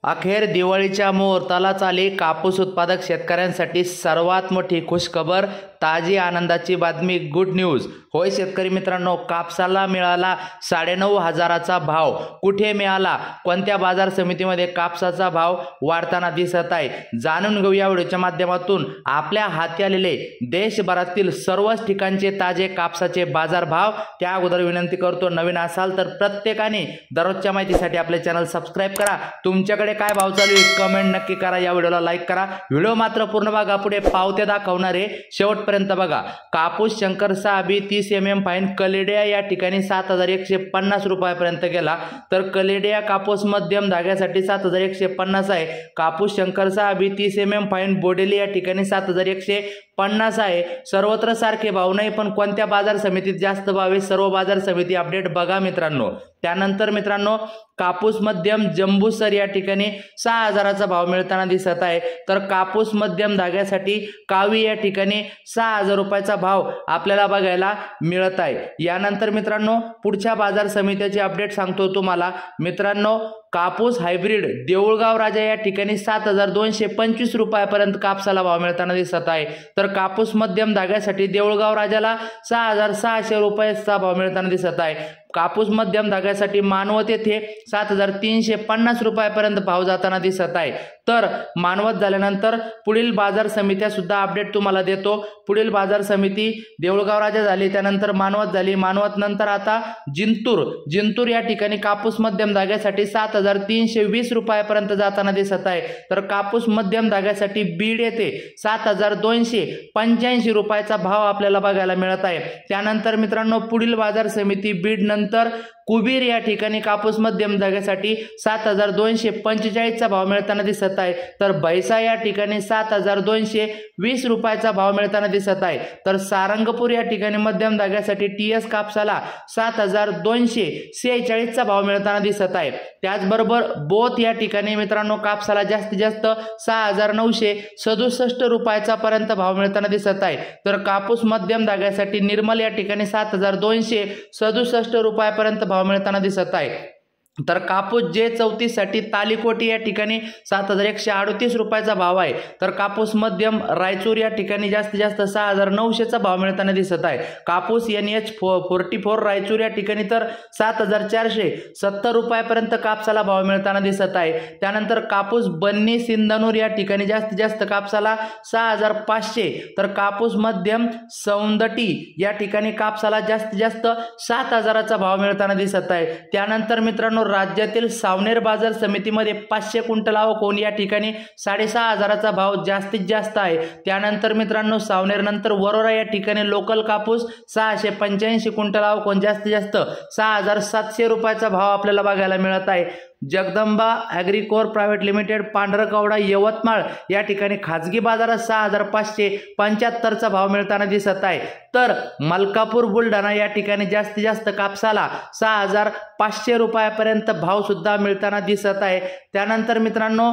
अखेर दिवाळीच्या मुहूर्तालाच आली कापूस उत्पादक शेतकऱ्यांसाठी सर्वात मोठी खुशखबर, ताजी आनंदाची बातमी, गुड न्यूज। होय शेतकरी मित्रांनो, कापसाला मिळाला 9,500चा भाव। कुठे मिळाला, कोणत्या बाजार समितीमध्ये कापसाचा भाव वाढताना दिसत आहे, जाणून घेऊया व्हिडिओच्या माध्यमातून। आपल्या हाती आलेले देशभरातील सर्वच ठिकाणचे ताजे कापसाचे बाजार भाव। त्या अगोदर विनंती करतो, नवीन असाल तर प्रत्येकाने दररोजच्या माहितीसाठी आपले चॅनल सबस्क्राइब करा। तुमच्याकडे काय भाव चालू आहे कमेंट नक्की करा, या व्हिडिओला लाईक करा। व्हिडिओ मात्र पूर्ण बघा, पुढे पावत्या दाखवणार आहे, शेवटपर्यंत बघा। कापूस शंकर 6B 30 mm फाईन कलेडिया या ठिकाणी 7,150 रुपयापर्यंत गेला, तर कलेडिया कापूस मध्यम धाग्यासाठी 7,150 आहे। कापूस Shankar 6B 30 mm fine Bodeli या ठिकाणी 7,150 आहे। सर्वत्र सारखे भाव नाही, पण कोणत्या बाजार समितीत जास्त भाव आहे सर्व बाजार समिती अपडेट बघा मित्रांनो। त्यानंतर मित्रांनो, कापूस मध्यम जंबूसर या ठिकाणी 6,000चा भाव मिळताना दिसत आहे, तर कापूस मध्यम धाग्यासाठी कावी या ठिकाणी 6,000 रुपयाचा भाव आपल्याला बघायला मिळत आहे। यानंतर मित्रांनो, पुढच्या बाजार समितीचे अपडेट सांगतो तुम्हाला मित्रांनो। कापूस हायब्रिड देऊळगाव राजा या ठिकाणी 7,225 रुपयापर्यंत कापसाला भाव मिळताना दिसत आहे, तर कापूस मध्यम धाग्यासाठी देऊळगाव राजाला 6,600 रुपयाचा भाव मिळताना दिसत आहे। कापूस मध्यम धाग्यासाठी मानवत येथे 7,350 रुपयापर्यंत भाव जाताना दिसत आहे। तर मानवत झाल्यानंतर पुढील बाजार समित्या सुद्धा अपडेट तुम्हाला देतो। पुढील बाजार समिती देऊळगाव राजा झाली, त्यानंतर मानवत झाली, मानवत नंतर आता जिंतूर या ठिकाणी कापूस मध्यम धाग्यासाठी 7,320 रुपयापर्यंत जाताना दिसत आहे, तर कापूस मध्यम धाग्यासाठी बीड येथे 7,285 रुपयाचा भाव आपल्याला बघायला मिळत आहे। त्यानंतर मित्रांनो, पुढील बाजार समिती बीड नंतर कुबीर या ठिकाणी कापूस मध्यम धाग्यासाठी 7,245चा भाव मिळताना दिसत आहे, तर बैसा या ठिकाणी 7,220 रुपयाचा भाव मिळताना दिसत आहे। तर सारंगपूर या ठिकाणी मध्यम धाग्यासाठी TS कापसाला 7,246चा भाव मिळताना दिसत आहे। त्याचबरोबर बोथ या ठिकाणी मित्रांनो कापसाला जास्तीत जास्त 6,967 रुपयाचा पर्यंत भाव मिळताना दिसत आहे, तर कापूस मध्यम धाग्यासाठी निर्मल या ठिकाणी 7,267 रुपयापर्यंत भाव मिळताना दिसत आहे। तर कापूस J34 साठी तालीकोटी या ठिकाणी 7,138 रुपयाचा भाव आहे, तर कापूस मध्यम रायचूर या ठिकाणी जास्तीत जास्त 6,900चा भाव मिळताना दिसत आहे। कापूस NH44 रायचूर या ठिकाणी तर 7,470 रुपयापर्यंत कापसाला भाव मिळताना दिसत आहे। त्यानंतर कापूस बन्नी सिंधनूर या ठिकाणी जास्तीत जास्त कापसाला 6,500, तर कापूस मध्यम सौंदटी या ठिकाणी कापसाला जास्तीत जास्त 7,000चा भाव मिळताना दिसत आहे। त्यानंतर मित्रांनो, राज्यातील सावनेर बाजार समितीमध्ये 500 क्विंटल आवक या ठिकाणी 6,500चा भाव जास्तीत जास्त आहे। त्यानंतर मित्रांनो, सावनेर नंतर वरोरा या ठिकाणी लोकल कापूस 685 क्विंटल आवक जास्तीत जास्त 6,700 रुपयाचा भाव आपल्याला बघायला मिळत आहे। जगदंबा ॲग्रीकोर प्रायव्हेट लिमिटेड पांढरकवडा यवतमाळ या ठिकाणी खाजगी बाजारात 6,575चा भाव मिळताना दिसत आहे, तर मलकापूर बुलढाणा या ठिकाणी जास्तीत जास्त कापसाला 6,500 रुपयापर्यंत भाव सुद्धा मिळताना दिसत आहे। त्यानंतर मित्रांनो,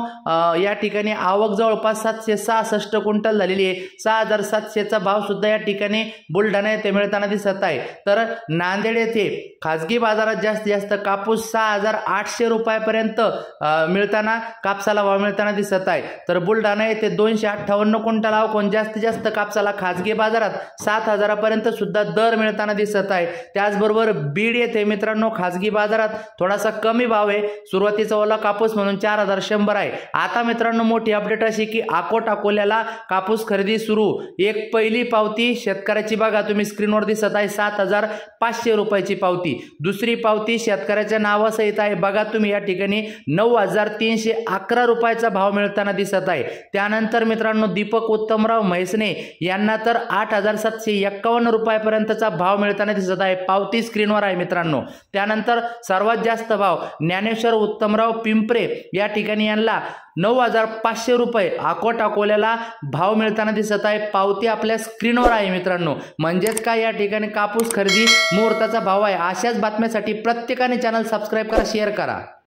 या ठिकाणी आवक जवळपास 766 क्विंटल झालेली आहे, 6,700चा भाव सुद्धा या ठिकाणी बुलढाणा येथे मिळताना दिसत आहे। तर नांदेड येथे खाजगी बाजारात जास्तीत जास्त कापूस 6,800 रुपयापर्यंत मिळताना कापसाला भाव मिळताना दिसत आहे, तर बुलढाणा येथे 258 क्विंटल आवक जास्तीत जास्त कापसाला खाजगी बाजारात 7,000पर्यंत सुद्धा दर मिळताना दिसत आहे। त्याचबरोबर बीड येथे मित्रांनो खाजगी बाजारात थोडासा कमी भाव आहे, सुरुवातीचा ओला कापूस म्हणून 4,100 आहे। आता मित्रांनो, मोठी अपडेट अशी की अकोल्याला कापूस खरेदी सुरू। एक पहिली पावती शेतकऱ्याची बघा तुम्ही स्क्रीनवर दिसत आहे, 7,500 रुपयाची पावती। दुसरी पावती शेतकऱ्याच्या नावासहित आहे, बघा तुम्ही या ठिकाणी 9,311 रुपयाचा भाव मिळताना दिसत आहे। त्यानंतर मित्रांनो, दीपक उत्तमराव म्हैसने यांना तर 8,751 रुपयापर्यंतचा भाव मिळताना दिसत आहे, पावती स्क्रीनवर आहे मित्रांनो। त्यानंतर सर्वात जास्त भाव ज्ञानेश्वर उत्तमराव पिंपरे या ठिकाणी यांना 9,500 रुपये अकोल्याला भाव मिळताना दिसत आहे, पावती आपल्या स्क्रीनवर आहे मित्रांनो। म्हणजेच काय, या ठिकाणी कापूस खरेदी मुहूर्ताचा भाव आहे। अशाच बातम्यांसाठी प्रत्येकाने चॅनल सबस्क्राइब करा, शेअर करा।